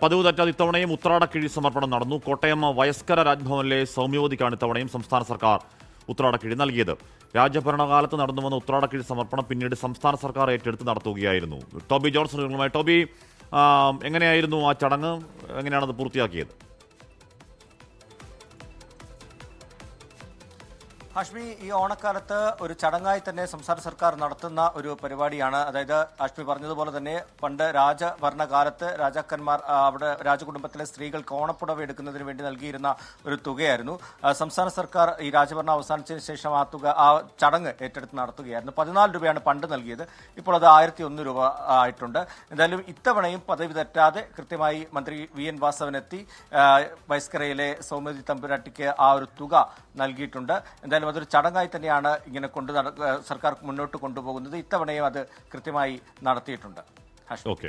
പതിവ് തെറ്റാതെ ഇത്തവണയും ഉത്രാടക്കിഴി സമർപ്പണം നടന്നു. കോട്ടയം വയസ്കര രാജ്ഭവനിലെ സൗമ്യവതിക്കാണ് ഇത്തവണയും സംസ്ഥാന സർക്കാർ ഉത്രാടക്കിഴി നൽകിയത്. രാജ്യഭരണകാലത്ത് നടന്നുവന്ന ഉത്രാടക്കിഴി സമർപ്പണം പിന്നീട് സംസ്ഥാന സർക്കാർ ഏറ്റെടുത്ത് നടത്തുകയായിരുന്നു. ടോബി ജോൺസൺ, ടോബി, എങ്ങനെയായിരുന്നു ആ ചടങ്ങ്? എങ്ങനെയാണത് പൂർത്തിയാക്കിയത്? ഹാഷ്മി, ഈ ഓണക്കാലത്ത് ഒരു ചടങ്ങായി തന്നെ സംസ്ഥാന സർക്കാർ നടത്തുന്ന ഒരു പരിപാടിയാണ്. അതായത് ഹാഷ്മി പറഞ്ഞതുപോലെ തന്നെ പണ്ട് രാജഭരണകാലത്ത് രാജാക്കന്മാർ അവിടെ രാജകുടുംബത്തിലെ സ്ത്രീകൾക്ക് ഓണപ്പുടവ എടുക്കുന്നതിന് വേണ്ടി നൽകിയിരുന്ന ഒരു തുകയായിരുന്നു. സംസ്ഥാന സർക്കാർ ഈ രാജഭരണം അവസാനിച്ചതിന് ശേഷം ആ ചടങ്ങ് ഏറ്റെടുത്ത് നടത്തുകയായിരുന്നു. 14 രൂപയാണ് പണ്ട് നൽകിയത്. ഇപ്പോൾ അത് 1001 രൂപ ആയിട്ടുണ്ട്. എന്തായാലും ഇത്തവണയും പദവി തെറ്റാതെ കൃത്യമായി മന്ത്രി VN വാസവനെത്തി വയസ്കരയിലെ സൗമ്യവതി തമ്പുരാട്ടിക്ക് ആ ഒരു തുക നൽകിയിട്ടുണ്ട്. എന്തായാലും അതൊരു ചടങ്ങായി തന്നെയാണ് ഇങ്ങനെ സർക്കാർ മുന്നോട്ട് കൊണ്ടുപോകുന്നത്. ഇത്തവണയും അത് കൃത്യമായി നടത്തിയിട്ടുണ്ട്. ഓക്കെ.